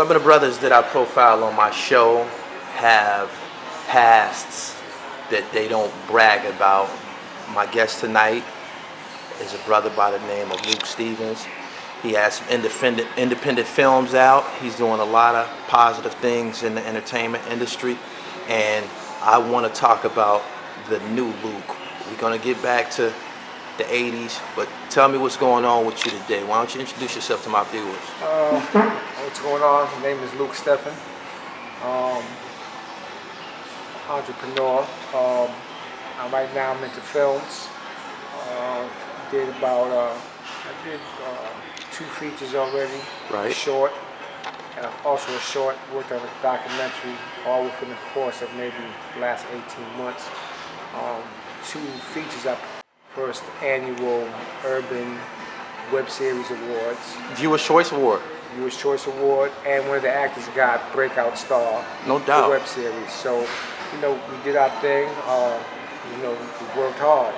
Some of the brothers that I profile on my show have pasts that they don't brag about. My guest tonight is a brother by the name of Luke Stevens. He has some independent films out. He's doing a lot of positive things in the entertainment industry, and I want to talk about the new Luke. We're going to get back to the 80s, but tell me what's going on with you today. Why don't you introduce yourself to my viewers? What's going on? My name is Luke Stephen. Entrepreneur. Right now I'm into films. I did 2 features already. Right. A short, and also a short. Worked on a documentary, all within the course of maybe the last 18 months. 2 features. First annual Urban Web Series Awards. Viewer's Choice Award. Viewer's Choice Award, and one of the actors got Breakout Star. No doubt. For web series. So, we did our thing. We worked hard.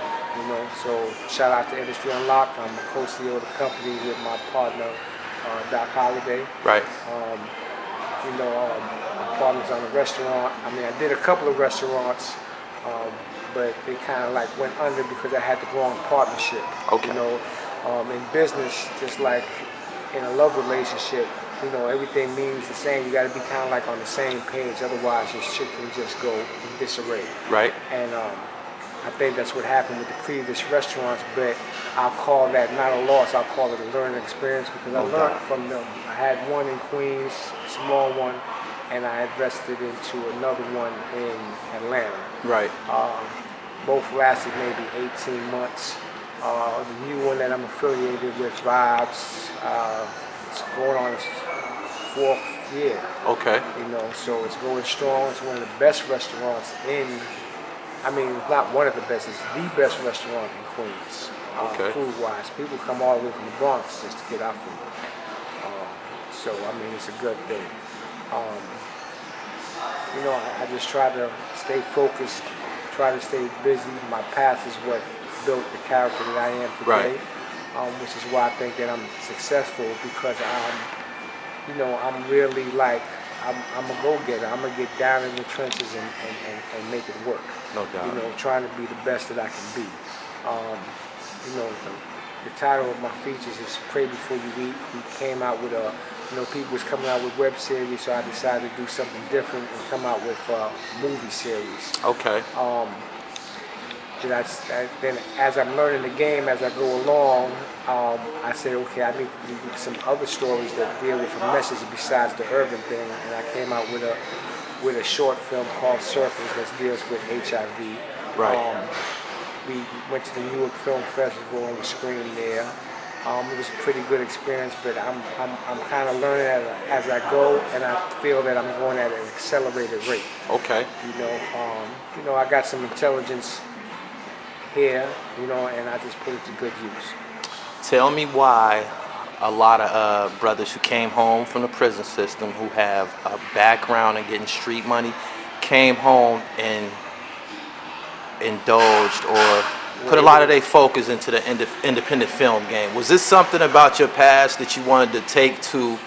So shout out to Industry Unlocked. I'm a co-CEO of the company with my partner, Doc Holliday. Right. My partner's on a restaurant. I did a couple of restaurants, but they kind of went under because I had the wrong partnership. Okay. In business, just like in a love relationship, everything means the same. You got to be kind of on the same page. Otherwise, your shit can just go in disarray. Right. And I think that's what happened with the previous restaurants, but I'll call that not a loss, I'll call it a learning experience because I learned from them. I had one in Queens, a small one, and I invested into another one in Atlanta. Right. Both lasted maybe 18 months. The new one that I'm affiliated with, Vibes, it's going on its 4th year. Okay. So it's going strong. It's one of the best restaurants it's not one of the best, it's the best restaurant in Queens, food-wise. People come all the way from the Bronx just to get our food. It's a good thing. I just try to stay focused, try to stay busy. My past is what built the character that I am today, which is why I think that I'm successful because I'm really I'm a go-getter. I'm gonna get down in the trenches and make it work. No doubt. Trying to be the best that I can be. The title of my features is Pray Before You Eat. We came out with people was coming out with web series, so I decided to do something different and come out with a movie series. Okay. Then as I'm learning the game, as I go along, I said, okay, I need to do some other stories that deal with a message besides the urban thing, and I came out with a short film called Circles that deals with HIV. Right. We went to the New York Film Festival and we screened there. It was a pretty good experience, but I'm kind of learning as I go, and I feel that I'm going at an accelerated rate. Okay. I got some intelligence here, and I just put it to good use. Tell me why a lot of brothers who came home from the prison system, who have a background in getting street money, came home and indulged or put a lot of their focus into the independent film game. Was this something about your past that you wanted to take to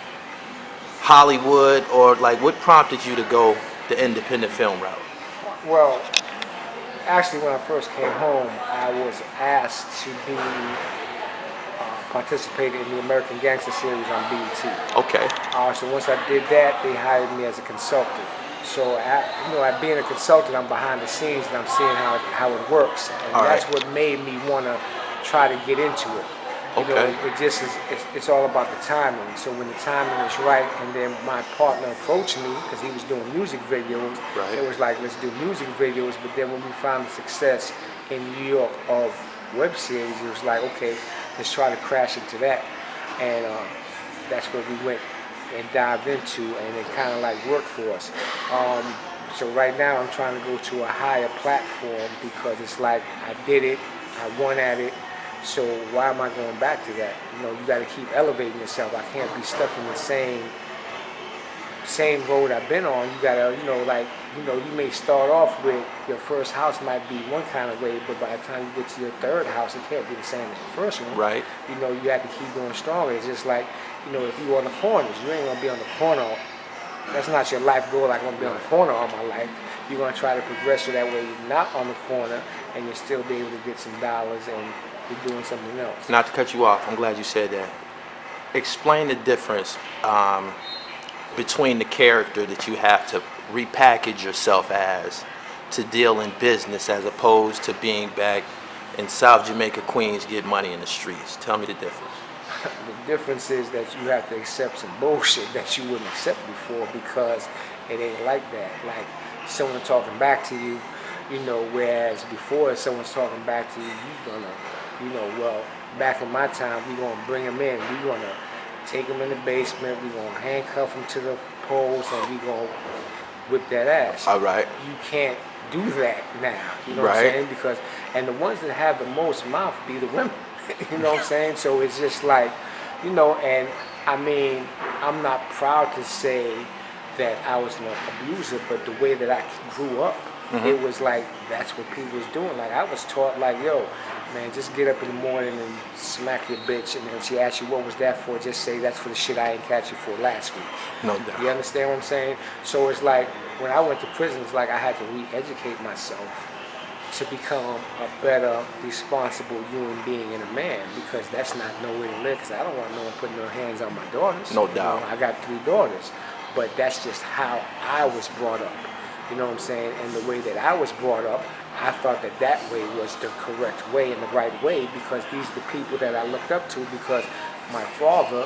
Hollywood, or what prompted you to go the independent film route? Well, actually, when I first came home, I was asked to be participating in the American Gangster series on BET. Okay. So once I did that, they hired me as a consultant. So, being a consultant, I'm behind the scenes and I'm seeing how it works, and that's what made me want to try to get into it. It's all about the timing. So when the timing was right, and then my partner approached me because he was doing music videos. Right. It was like, let's do music videos. But then when we found the success in New York of web series, it was like, okay, let's try to crash into that. And that's what we went and dived into, and it kind of worked for us. So right now I'm trying to go to a higher platform because it's like I did it, I won at it. So why am I going back to that? You got to keep elevating yourself. I can't be stuck in the same road I've been on. You got to, you may start off with your first house might be one kind of way, but by the time you get to your third house, it can't be the same as the first one. Right. You have to keep going stronger. It's just like you know, if you on the corners, you ain't gonna be on the corner. That's not your life goal. Like, I'm gonna be on the corner all my life. You're gonna try to progress so that way you're not on the corner and you'll still be able to get some dollars and you're doing something else. Not to cut you off, I'm glad you said that. Explain the difference between the character that you have to repackage yourself as to deal in business as opposed to being back in South Jamaica, Queens, get money in the streets. Tell me the difference. The difference is that you have to accept some bullshit that you wouldn't accept before because it ain't like that. Like someone talking back to you, you know, whereas before if someone's talking back to you, you're gonna, you know, well, back in my time, we're gonna bring them in. We're gonna take them in the basement. We're gonna handcuff them to the poles and we're gonna whip that ass. All right. You can't do that now. You know Right. what I'm saying? Because, and the ones that have the most mouth be the women. You know what I'm saying? So it's just like, you know, and I mean, I'm not proud to say that I was an abuser, but the way that I grew up, it was like, that's what people was doing. Like I was taught like, yo, man, just get up in the morning and smack your bitch, and then she asks you what was that for, just say that's for the shit I ain't catch you for last week. No doubt. You understand what I'm saying? So it's like, when I went to prison, it's like I had to re-educate myself to become a better, responsible human being and a man, because that's not no way to live, because I don't want no one putting their hands on my daughters. No You doubt. know, I got 3 daughters, but that's just how I was brought up. You know what I'm saying? And the way that I was brought up, I thought that that way was the correct way and the right way, because these are the people that I looked up to, because my father,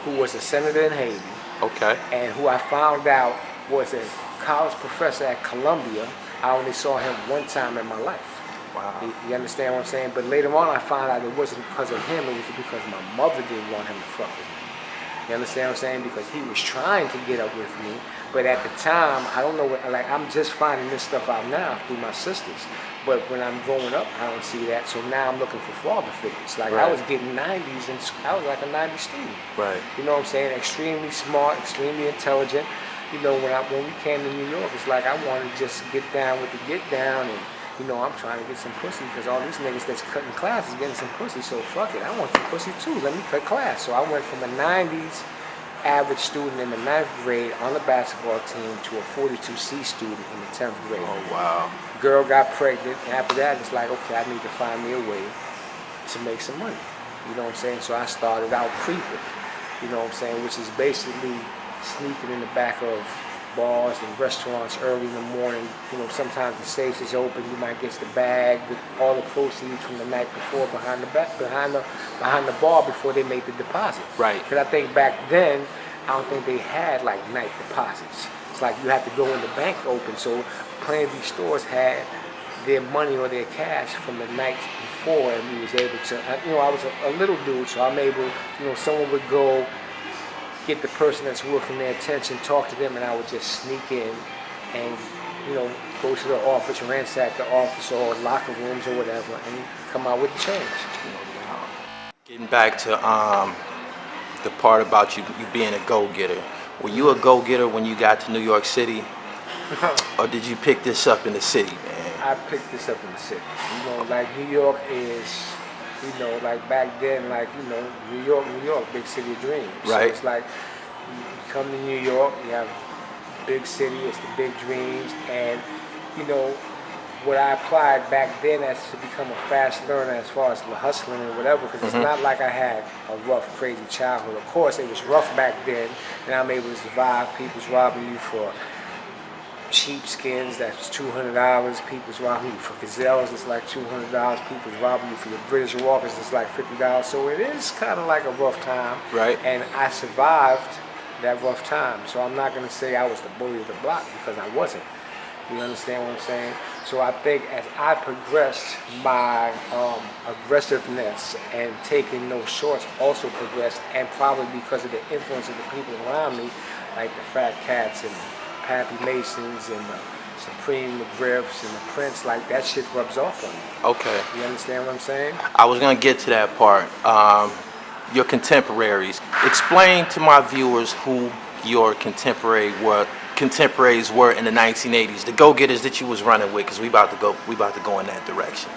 who was a senator in Haiti, Okay. and who I found out was a college professor at Columbia. I only saw him one time in my life. Wow. You understand what I'm saying? But later on I found out it wasn't because of him, it was because my mother didn't want him to fuck with me. You understand what I'm saying? Because he was trying to get up with me, but at the time, I don't know what, like I'm just finding this stuff out now through my sisters. But when I'm growing up, I don't see that, so now I'm looking for father figures. Like I Right. was getting 90s, and I was like a 90s student. Right. You know what I'm saying? Extremely smart, extremely intelligent. You know, when we came to New York, it's like I wanted to just get down with the get down, and you know, I'm trying to get some pussy because all these niggas that's cutting class is getting some pussy. So fuck it, I want some pussy too. Let me cut class. So I went from a 90s average student in the 9th grade on the basketball team to a 42C student in the 10th grade. Oh wow. Girl got pregnant, and after that, it's like, okay, I need to find me a way to make some money. You know what I'm saying? So I started out creeping. You know what I'm saying? Which is basically sneaking in the back of bars and restaurants early in the morning. You know, sometimes the safe is open. You might get the bag with all the proceeds from the night before behind the bar before they make the deposit. Right. Because I think back then, I don't think they had like night deposits. It's like you had to go in the bank open. So plenty of these stores had their money or their cash from the night before, and we was able to. You know, I was a little dude, so I'm able. You know, someone would go get the person that's working their attention, talk to them, and I would just sneak in and, you know, go to the office, ransack the office or locker rooms or whatever, and come out with the change. Getting back to the part about you being a go-getter. Were you a go-getter when you got to New York City, or did you pick this up in the city, man? I picked this up in the city. You know, like New York is, you know, like back then, like, you know, New York, big city of dreams. Right. So it's like, you come to New York, you have big city, it's the big dreams, and, you know, what I applied back then as to become a fast learner as far as the hustling and whatever, because it's not like I had a rough, crazy childhood. Of course, it was rough back then, and I'm able to survive. People's robbing you for sheepskins, that's $200. People's robbing you for gazelles, it's like $200. People's robbing you for your British Walkers, it's like $50. So it is kind of like a rough time. Right. And I survived that rough time. So I'm not going to say I was the bully of the block, because I wasn't. You understand what I'm saying? So I think as I progressed, my aggressiveness and taking no shorts also progressed, and probably because of the influence of the people around me, like the Fat Cats and the Pappy Masons and the Supreme McGriffs and the Prince, like that shit rubs off on me. Okay. You understand what I'm saying? I was gonna get to that part. Your contemporaries. Explain to my viewers who your contemporaries were in the 1980s. The go-getters that you was running with, because we about to go in that direction.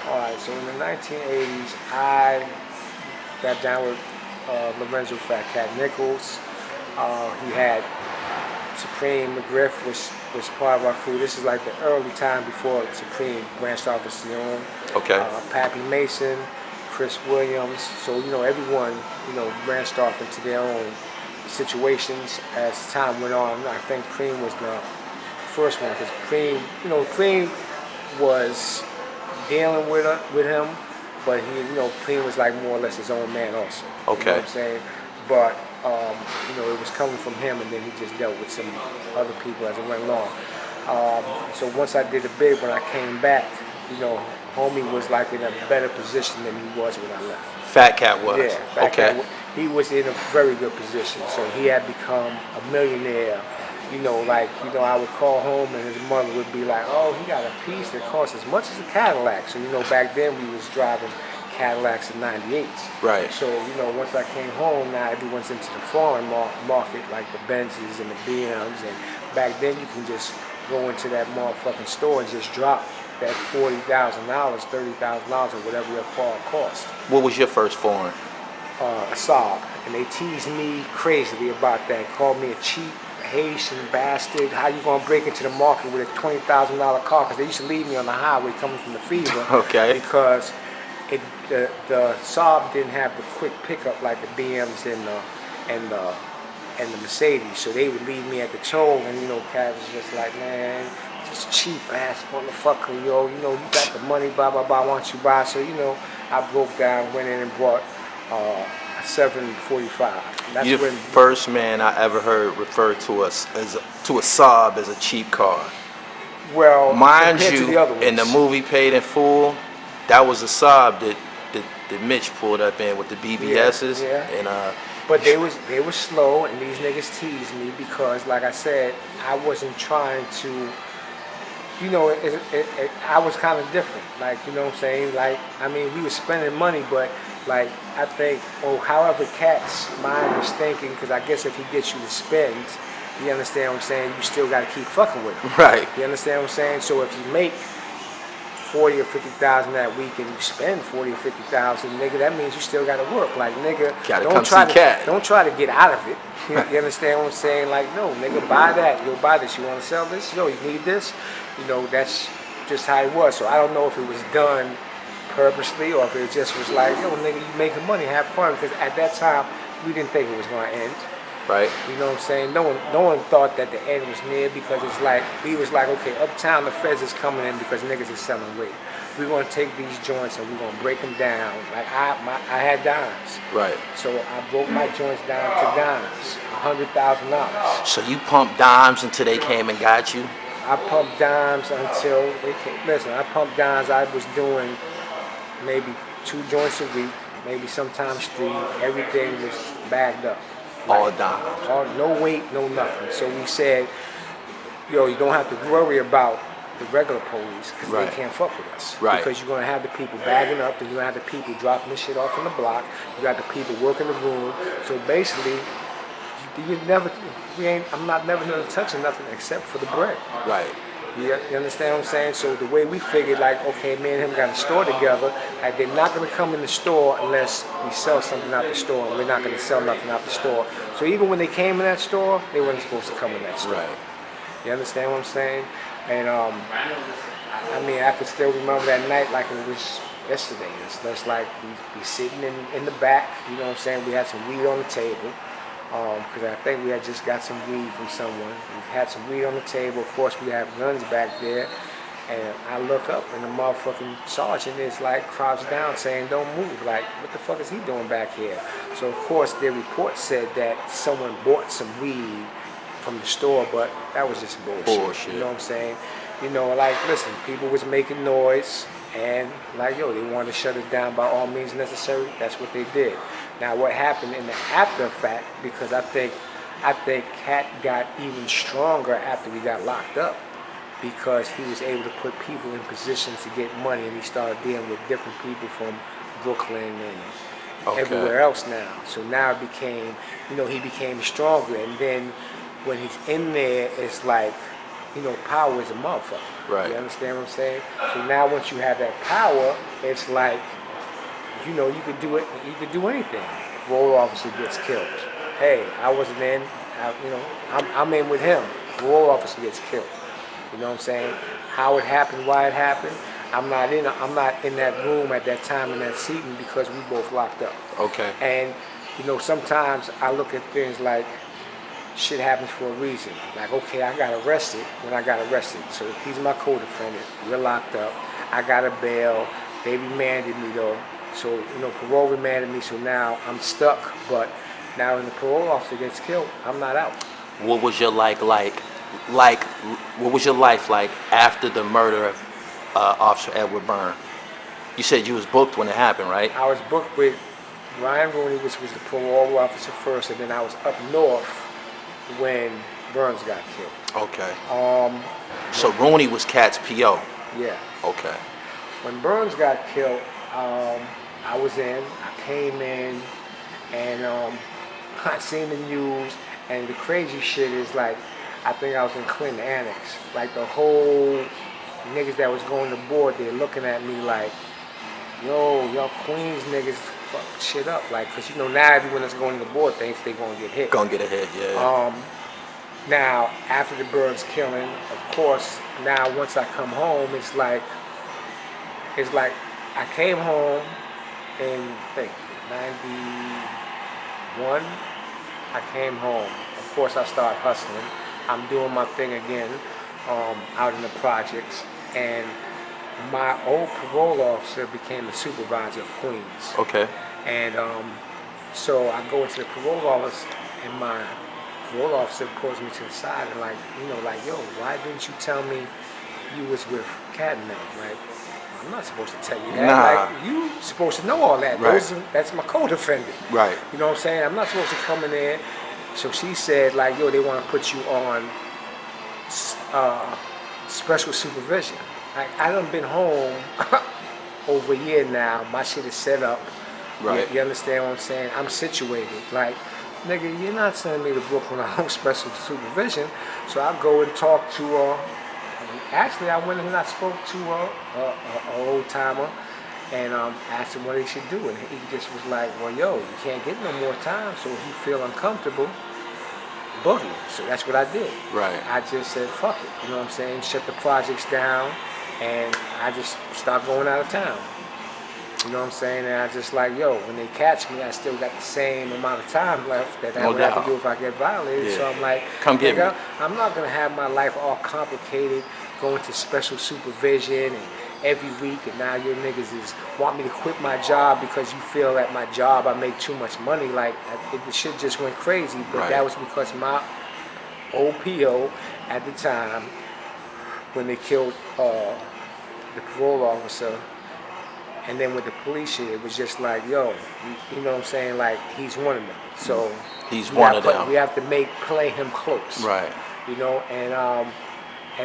All right. So in the 1980s, I got down with Lorenzo Fat Cat Nichols. He had Supreme McGriff was part of our crew. This is like the early time before Supreme branched off his own. Okay. Pappy Mason, Chris Williams. So, you know, everyone, you know, branched off into their own situations as time went on. I think Preem was the first one because Preem, you know, Preem was dealing with him, but he, you know, Preem was like more or less his own man also. Okay. You know what I'm saying? But, you know, it was coming from him, and then he just dealt with some other people as it went along. So once I did the bid, when I came back, you know, homie was like in a better position than he was when I left. Fat Cat was? Yeah. Fat okay. Cat, he was in a very good position. So he had become a millionaire. You know, like, you know, I would call home and his mother would be like, oh, he got a piece that costs as much as a Cadillac. So, you know, back then we was driving Cadillacs and 98s. Right. So, you know, once I came home, now everyone's into the foreign market, like the Benzes and the BMs. And back then you can just go into that motherfucking store and just drop that $40,000, $30,000, or whatever your car cost. What was your first foreign? A Saab. And they teased me crazily about that. Called me a cheap Haitian bastard. How you gonna break into the market with a $20,000 car? Because they used to leave me on the highway coming from the fever. Okay. Because the Saab didn't have the quick pickup like the BMs and the Mercedes. So they would leave me at the toll, and you know, Cav was just like, man, just cheap ass motherfucker, yo. You know, you got the money, blah blah blah. Why don't you buy? So you know, I broke down, went in and bought a 745. That's You're the first man I ever heard refer to us as a Saab as a cheap car. Well, mind you, to the other ones. in the movie Paid in Full, that was a Saab that Mitch pulled up in with the BBSs. Yeah. And but they was slow, and these niggas teased me because, like I said, I wasn't trying to. You know, I was kind of different. Like, you know what I'm saying? Like, I mean, we were spending money, but like, I think, or however Cat's mind was thinking, because I guess if he gets you to spend, you understand what I'm saying? You still got to keep fucking with him. right. You understand what I'm saying? So if you make 40 or 50,000 that week and you spend 40 or 50,000, nigga, that means you still got to work. Like, nigga, don't try to get out of it. You understand what I'm saying? Like, no, nigga, buy that. Yo, buy this. You want to sell this? Yo, you need this? You know, that's just how it was. So I don't know if it was done purposely or if it just was like, yo, nigga, you making money, have fun. Because at that time, we didn't think it was going to end. Right. You know what I'm saying? No one thought that the end was near, because it's like, we was like, okay, uptown the feds is coming in because niggas is selling weight. We're going to take these joints and we're going to break them down. Like, I had dimes. Right. So I broke my joints down to dimes, $100,000. So you pumped dimes until they came and got you? I pumped dimes until they came. Listen, I pumped dimes. I was doing maybe 2 joints a week, maybe sometimes 3. Everything was bagged up. All dimes. No weight, no nothing. So we said, yo, you don't have to worry about the regular police because right. they can't fuck with us. Right. Because you're going to have the people bagging up, then you're going to have the people dropping the shit off on the block. You got the people working the room. So basically, I'm not never going to touch nothing except for the bread. Right. You understand what I'm saying? So the way we figured, like, okay, me and him got a store together, like, they're not going to come in the store unless we sell something out the store, and we're not going to sell nothing out the store. So even when they came in that store, they weren't supposed to come in that store. Right. You understand what I'm saying? And I mean, I could still remember that night like it was yesterday. It's just like we sitting in the back, you know what I'm saying? We had some weed on the table. Because I think we had just got some weed from someone. We've had some weed on the table. Of course, we have guns back there. And I look up, and the motherfucking sergeant is like crouched down saying, don't move. Like, what the fuck is he doing back here? So, of course, their report said that someone bought some weed from the store, but that was just bullshit. You know what I'm saying? You know, like, listen, people was making noise. And like, yo, they wanted to shut it down by all means necessary. That's what they did. Now, what happened in the after fact, because I think Cat got even stronger after we got locked up, because he was able to put people in positions to get money, and he started dealing with different people from Brooklyn and everywhere else now. So now it became, you know, he became stronger, and then when he's in there, it's like, you know, power is a motherfucker. Right. You understand what I'm saying? So now once you have that power, it's like, you know, you could do it. You could do anything. parole officer gets killed. Hey, I wasn't in. I'm in with him. Parole officer gets killed. You know what I'm saying? How it happened, why it happened. I'm not in that room at that time in that seating because we both locked up. Okay. And sometimes I look at things like shit happens for a reason. Like, okay, I got arrested when I got arrested. So he's my co-defendant. We're locked up. I got a bail. They remanded me though. So, parole remanded me. So now I'm stuck. But now when the parole officer gets killed, I'm not out. What was your what was your life like after the murder of Officer Edward Byrne? You said you was booked when it happened, right? I was booked with Ryan Rooney, which was the parole officer first, and then I was up north when Burns got killed. Okay. So Rooney was Cat's PO. Yeah. Okay. When Burns got killed, I was in. I came in, and I seen the news, and the crazy shit is like, I think I was in Clinton Annex. Like the whole niggas that was going to board, they're looking at me like, yo, y'all Queens niggas fuck shit up. Like, cause now everyone that's going to the board thinks they gonna get hit. Gonna get a hit, yeah. Now, after the Burns killing, of course, now once I come home, it's like I came home in, I think, 91. I came home. Of course, I started hustling. I'm doing my thing again out in the projects. And my old parole officer became the supervisor of Queens. Okay. And so I go into the parole office, and my parole officer pulls me to the side and like, yo, why didn't you tell me you was with Cadman? Like, I'm not supposed to tell you that. Nah. Like, you supposed to know all that. Right. That's my co-defendant. Right. You know what I'm saying? I'm not supposed to come in there. So she said, like, yo, they want to put you on special supervision. Like, I done been home over a year now. My shit is set up. Right. You understand what I'm saying? I'm situated. Like, nigga, you're not sending me to Brooklyn on special supervision. So I go and talk to actually I went and I spoke to a old timer and asked him what he should do, and he just was like, well, yo, you can't get no more time, so if you feel uncomfortable, boogie. So that's what I did. Right. I just said, fuck it, you know what I'm saying, shut the projects down, and I just stopped going out of town. You know what I'm saying? And I just like, yo, when they catch me, I still got the same amount of time left that I would have to do if I get violated. Yeah. So I'm like, come get me. I'm not gonna have my life all complicated, going to special supervision and every week, and now your niggas want me to quit my job because you feel at my job I make too much money. Like, the shit just went crazy. But right. That was because my old PO at the time, when they killed the parole officer, and then with the police shit, it was just like, yo, you know what I'm saying? Like, he's one of them. So he's one of them. We have to play him close. Right. You know, and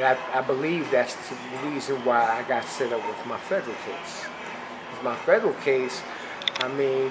I believe that's the reason why I got set up with my federal case. Because my federal case, I mean,